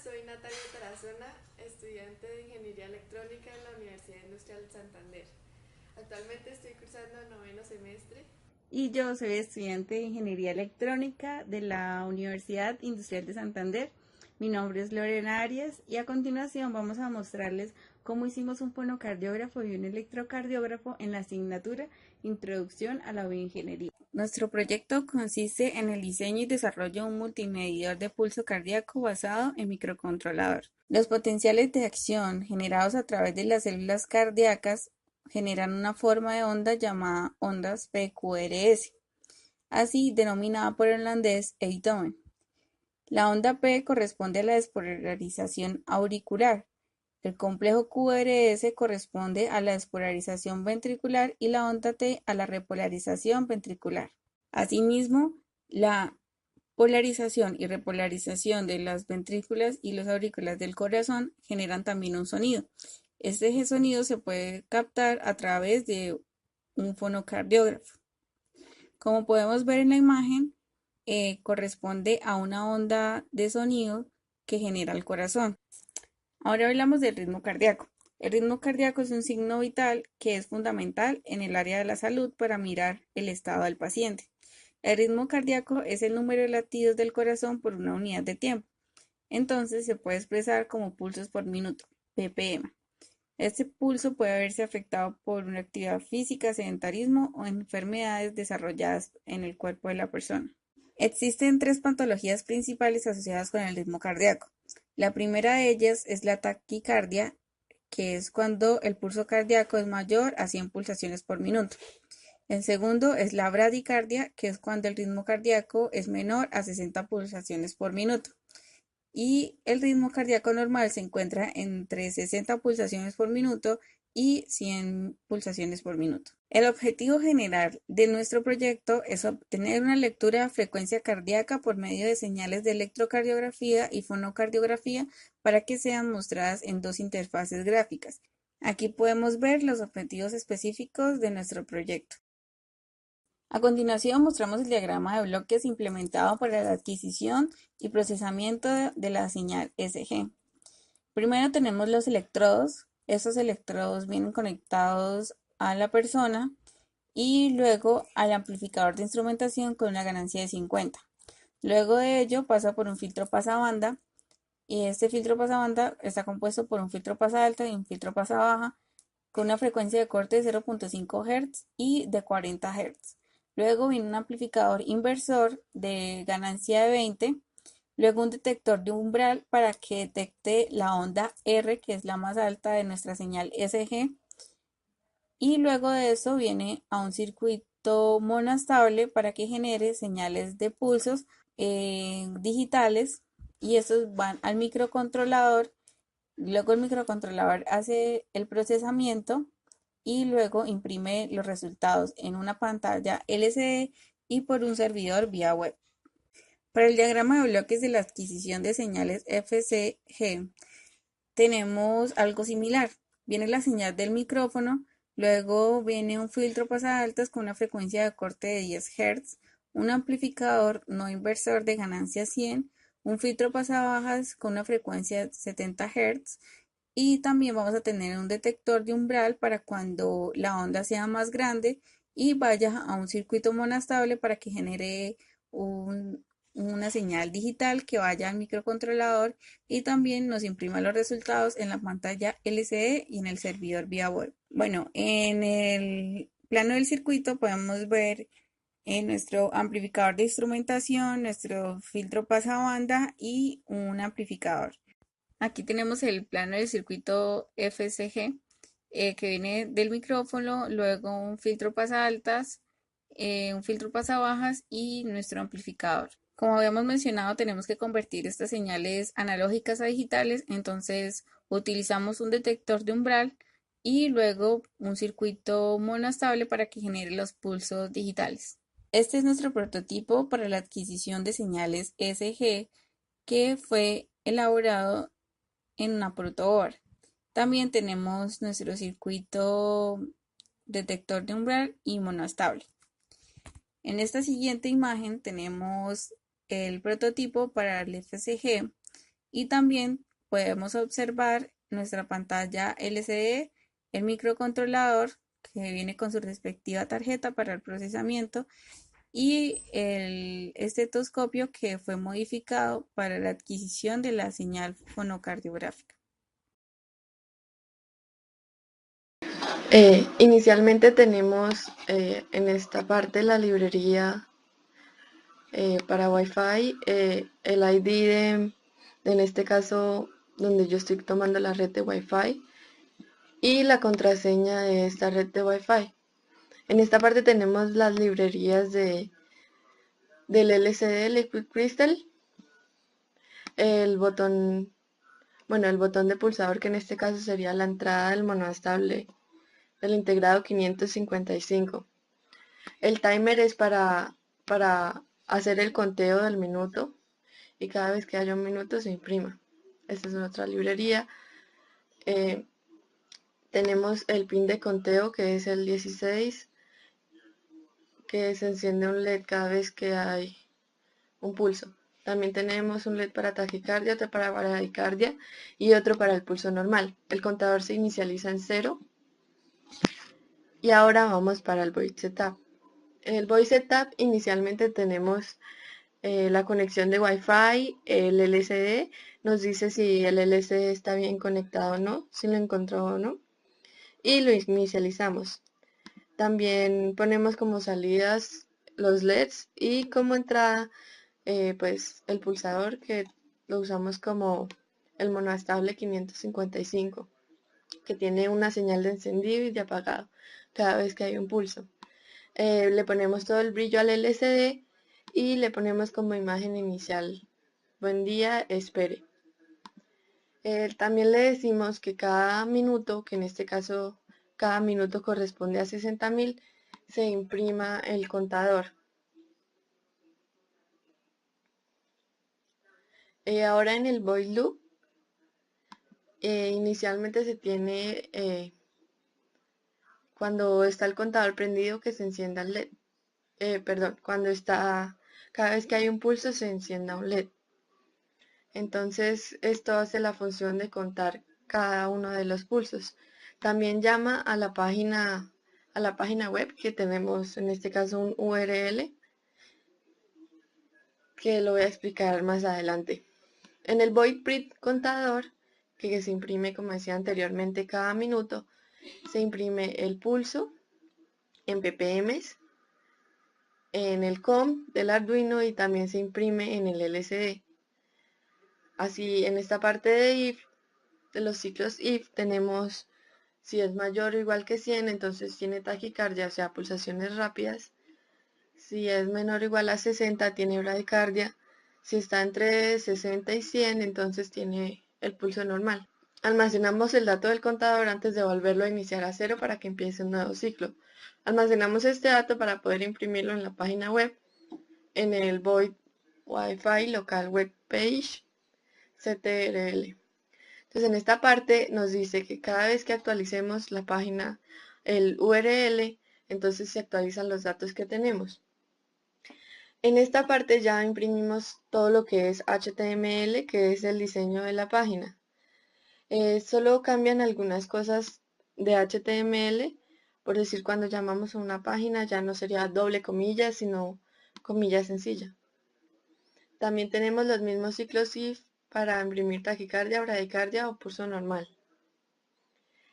soy Natalia Tarazona, estudiante de Ingeniería Electrónica en la Universidad Industrial de Santander. Actualmente estoy cursando el noveno semestre. Y yo soy estudiante de Ingeniería Electrónica de la Universidad Industrial de Santander. Mi nombre es Lorena Arias y a continuación vamos a mostrarles cómo hicimos un fonocardiógrafo y un electrocardiógrafo en la asignatura Introducción a la Bioingeniería. Nuestro proyecto consiste en el diseño y desarrollo de un multimedidor de pulso cardíaco basado en microcontrolador. Los potenciales de acción generados a través de las células cardíacas generan una forma de onda llamada ondas PQRS, así denominada por el holandés Eindhoven. La onda P corresponde a la despolarización auricular, el complejo QRS corresponde a la despolarización ventricular y la onda T a la repolarización ventricular. Asimismo, la polarización y repolarización de las ventrículas y los aurículas del corazón generan también un sonido. Este sonido se puede captar a través de un fonocardiógrafo. Como podemos ver en la imagen, corresponde a una onda de sonido que genera el corazón. Ahora hablamos del ritmo cardíaco. El ritmo cardíaco es un signo vital que es fundamental en el área de la salud para mirar el estado del paciente. El ritmo cardíaco es el número de latidos del corazón por una unidad de tiempo. Entonces se puede expresar como pulsos por minuto, ppm. Este pulso puede verse afectado por una actividad física, sedentarismo o enfermedades desarrolladas en el cuerpo de la persona. Existen tres patologías principales asociadas con el ritmo cardíaco. La primera de ellas es la taquicardia, que es cuando el pulso cardíaco es mayor a 100 pulsaciones por minuto. El segundo es la bradicardia, que es cuando el ritmo cardíaco es menor a 60 pulsaciones por minuto. Y el ritmo cardíaco normal se encuentra entre 60 pulsaciones por minuto y 100 pulsaciones por minuto. El objetivo general de nuestro proyecto es obtener una lectura de frecuencia cardíaca por medio de señales de electrocardiografía y fonocardiografía para que sean mostradas en dos interfaces gráficas. Aquí podemos ver los objetivos específicos de nuestro proyecto. A continuación mostramos el diagrama de bloques implementado para la adquisición y procesamiento de la señal SG. Primero tenemos los electrodos. Estos electrodos vienen conectados a la persona y luego al amplificador de instrumentación con una ganancia de 50. Luego de ello pasa por un filtro pasabanda y este filtro pasabanda está compuesto por un filtro pasa alta y un filtro pasa baja con una frecuencia de corte de 0.5 Hz y de 40 Hz. Luego viene un amplificador inversor de ganancia de 20, luego un detector de umbral para que detecte la onda R, que es la más alta de nuestra señal SG, y luego de eso viene a un circuito monostable para que genere señales de pulsos digitales y estos van al microcontrolador. Luego el microcontrolador hace el procesamiento y luego imprime los resultados en una pantalla LCD y por un servidor vía web. Para el diagrama de bloques de la adquisición de señales FCG tenemos algo similar. Viene la señal del micrófono, luego viene un filtro pasaaltas con una frecuencia de corte de 10 Hz, un amplificador no inversor de ganancia 100, un filtro pasabajas con una frecuencia de 70 Hz y también vamos a tener un detector de umbral para cuando la onda sea más grande y vaya a un circuito monostable para que genere una señal digital que vaya al microcontrolador y también nos imprima los resultados en la pantalla LCD y en el servidor vía web. Bueno, en el plano del circuito podemos ver nuestro amplificador de instrumentación, nuestro filtro pasabanda y un amplificador. Aquí tenemos el plano del circuito FCG que viene del micrófono, luego un filtro pasaaltas, un filtro pasabajas y nuestro amplificador. Como habíamos mencionado, tenemos que convertir estas señales analógicas a digitales, entonces utilizamos un detector de umbral y luego un circuito monostable para que genere los pulsos digitales. Este es nuestro prototipo para la adquisición de señales SG que fue elaborado en una protoboard. También tenemos nuestro circuito detector de umbral y monoestable. En esta siguiente imagen tenemos el prototipo para el FCG y también podemos observar nuestra pantalla LCD, el microcontrolador que viene con su respectiva tarjeta para el procesamiento y el estetoscopio que fue modificado para la adquisición de la señal fonocardiográfica. Inicialmente tenemos en esta parte la librería para Wi-Fi, el ID en este caso donde yo estoy tomando la red de Wi-Fi y la contraseña de esta red de Wi-Fi. En esta parte tenemos las librerías del LCD Liquid Crystal, el botón de pulsador que en este caso sería la entrada del monoestable del integrado 555. El timer es para hacer el conteo del minuto y cada vez que haya un minuto se imprima. Esta es otra librería. Tenemos el pin de conteo que es el 16, que se enciende un LED cada vez que hay un pulso. También tenemos un LED para taquicardia, otro para bradicardia y otro para el pulso normal. El contador se inicializa en 0. Y ahora vamos para el Void Setup. En el Void Setup inicialmente tenemos la conexión de Wi-Fi, el LCD, nos dice si el LCD está bien conectado o no, si lo encontró o no, y lo inicializamos. También ponemos como salidas los LEDs y como entrada pues el pulsador, que lo usamos como el monoestable 555, que tiene una señal de encendido y de apagado cada vez que hay un pulso. Le ponemos todo el brillo al LCD y le ponemos como imagen inicial: buen día, espere. También le decimos que cada minuto, que en este caso cada minuto corresponde a 60.000, se imprima el contador. Ahora en el void loop, inicialmente se tiene, cuando está el contador prendido, que se encienda el LED. Cada vez que hay un pulso se encienda un LED. Entonces esto hace la función de contar cada uno de los pulsos. También llama a la página web, que tenemos en este caso un URL que lo voy a explicar más adelante. En el void print contador, que se imprime, como decía anteriormente, cada minuto, se imprime el pulso en ppm, en el COM del Arduino, y también se imprime en el LCD. Así, en esta parte de los ciclos if, tenemos si es mayor o igual que 100, entonces tiene taquicardia, o sea, pulsaciones rápidas. Si es menor o igual a 60, tiene bradicardia. Si está entre 60 y 100, entonces tiene el pulso normal. Almacenamos el dato del contador antes de volverlo a iniciar a 0 para que empiece un nuevo ciclo. Almacenamos este dato para poder imprimirlo en la página web, en el void Wi-Fi local web page ctrl. Entonces en esta parte nos dice que cada vez que actualicemos la página, el URL, entonces se actualizan los datos que tenemos. En esta parte ya imprimimos todo lo que es HTML, que es el diseño de la página. Solo cambian algunas cosas de HTML, por decir, cuando llamamos a una página ya no sería doble comilla, sino comilla sencilla. También tenemos los mismos ciclos if para imprimir taquicardia, bradicardia o pulso normal.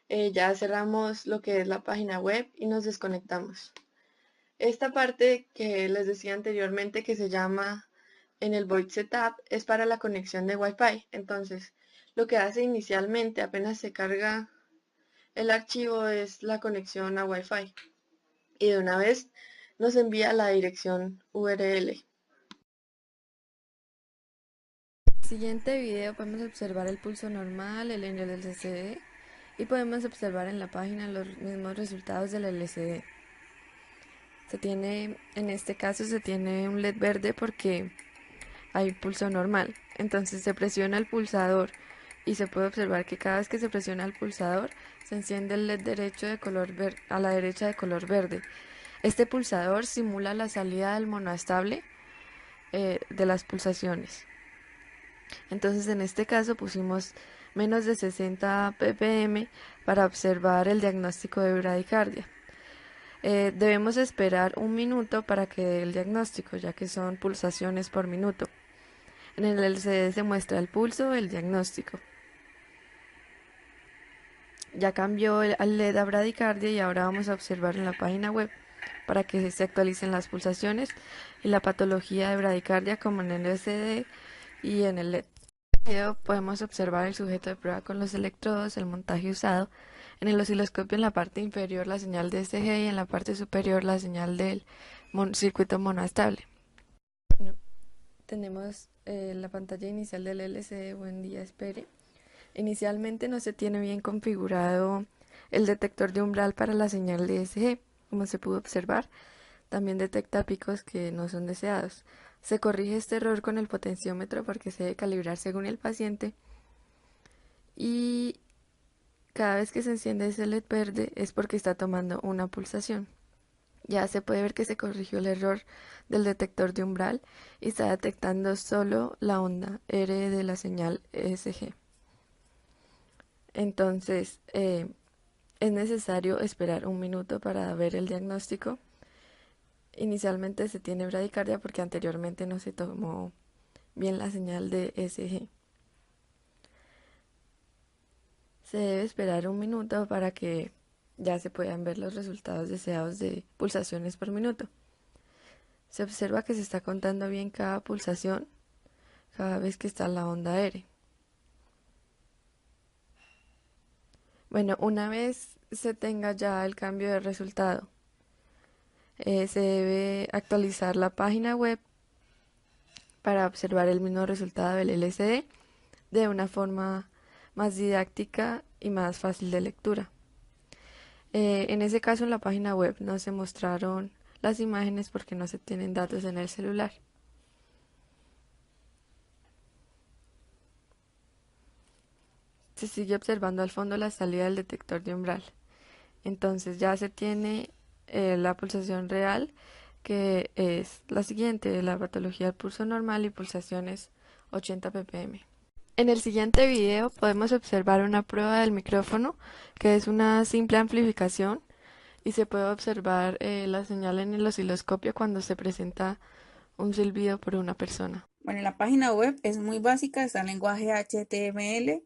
Ya cerramos lo que es la página web y nos desconectamos. Esta parte que les decía anteriormente, que se llama en el Void Setup, es para la conexión de Wi-Fi. Entonces, lo que hace inicialmente, apenas se carga el archivo, es la conexión a Wi-Fi. Y de una vez nos envía la dirección URL. Siguiente video podemos observar el pulso normal, el en el LCD, y podemos observar en la página los mismos resultados del LCD. En este caso se tiene un LED verde porque hay pulso normal. Entonces se presiona el pulsador y se puede observar que cada vez que se presiona el pulsador se enciende el LED derecho a la derecha de color verde. Este pulsador simula la salida del monoestable de las pulsaciones. Entonces en este caso pusimos menos de 60 ppm para observar el diagnóstico de bradicardia. Debemos esperar un minuto para que dé el diagnóstico, ya que son pulsaciones por minuto. En el LCD se muestra el pulso, el diagnóstico. Ya cambió al LED a bradicardia y ahora vamos a observar en la página web para que se actualicen las pulsaciones y la patología de bradicardia como en el LCD y en el LED. En el video podemos observar el sujeto de prueba con los electrodos, el montaje usado. En el osciloscopio en la parte inferior la señal de ECG y en la parte superior la señal del circuito monoestable. Bueno, tenemos la pantalla inicial del LCD. Buen día, espere. Inicialmente no se tiene bien configurado el detector de umbral para la señal de ECG. Como se pudo observar, también detecta picos que no son deseados. Se corrige este error con el potenciómetro porque se debe calibrar según el paciente. Y cada vez que se enciende ese LED verde es porque está tomando una pulsación. Ya se puede ver que se corrigió el error del detector de umbral y está detectando solo la onda R de la señal ECG. Entonces, es necesario esperar un minuto para ver el diagnóstico. Inicialmente se tiene bradicardia porque anteriormente no se tomó bien la señal de ECG. Se debe esperar un minuto para que ya se puedan ver los resultados deseados de pulsaciones por minuto. Se observa que se está contando bien cada pulsación cada vez que está la onda R. Bueno, una vez se tenga ya el cambio de resultado, se debe actualizar la página web para observar el mismo resultado del LCD de una forma más didáctica y más fácil de lectura. En ese caso en la página web no se mostraron las imágenes porque no se tienen datos en el celular. Se sigue observando al fondo la salida del detector de umbral. Entonces ya se tiene la pulsación real, que es la siguiente: la patología del pulso normal y pulsaciones 80 ppm. En el siguiente video podemos observar una prueba del micrófono, que es una simple amplificación, y se puede observar la señal en el osciloscopio cuando se presenta un silbido por una persona. Bueno, la página web es muy básica, está en lenguaje HTML.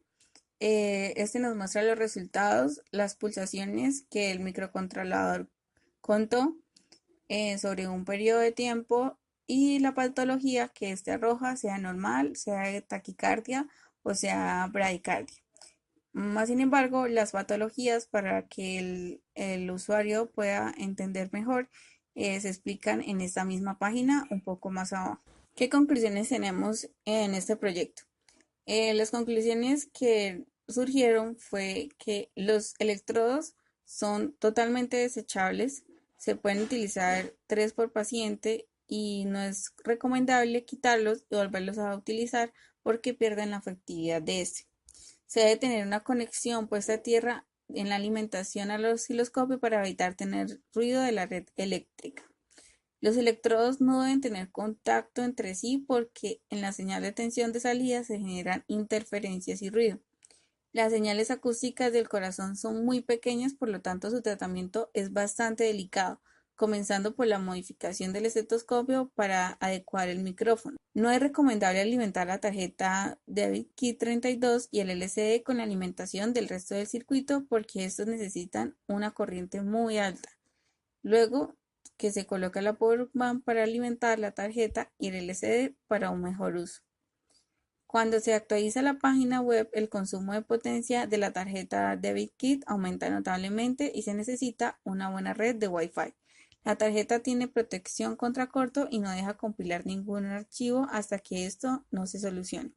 Este nos muestra los resultados, las pulsaciones que el microcontrolador contó sobre un periodo de tiempo y la patología que este arroja, sea normal, sea de taquicardia o sea bradicardia. Más sin embargo, las patologías, para que el usuario pueda entender mejor, se explican en esta misma página un poco más abajo. ¿Qué conclusiones tenemos en este proyecto? Las conclusiones que surgieron fue que los electrodos son totalmente desechables, se pueden utilizar 3 por paciente y no es recomendable quitarlos y volverlos a utilizar porque pierden la efectividad de este. Se debe tener una conexión puesta a tierra en la alimentación al osciloscopio para evitar tener ruido de la red eléctrica. Los electrodos no deben tener contacto entre sí porque en la señal de tensión de salida se generan interferencias y ruido. Las señales acústicas del corazón son muy pequeñas, por lo tanto su tratamiento es bastante delicado, comenzando por la modificación del estetoscopio para adecuar el micrófono. No es recomendable alimentar la tarjeta David Kit 32 y el LCD con la alimentación del resto del circuito porque estos necesitan una corriente muy alta. Luego que se coloca la Power Bank para alimentar la tarjeta y el LCD para un mejor uso. Cuando se actualiza la página web, el consumo de potencia de la tarjeta Debit Kit aumenta notablemente y se necesita una buena red de Wi-Fi. La tarjeta tiene protección contra corto y no deja compilar ningún archivo hasta que esto no se solucione.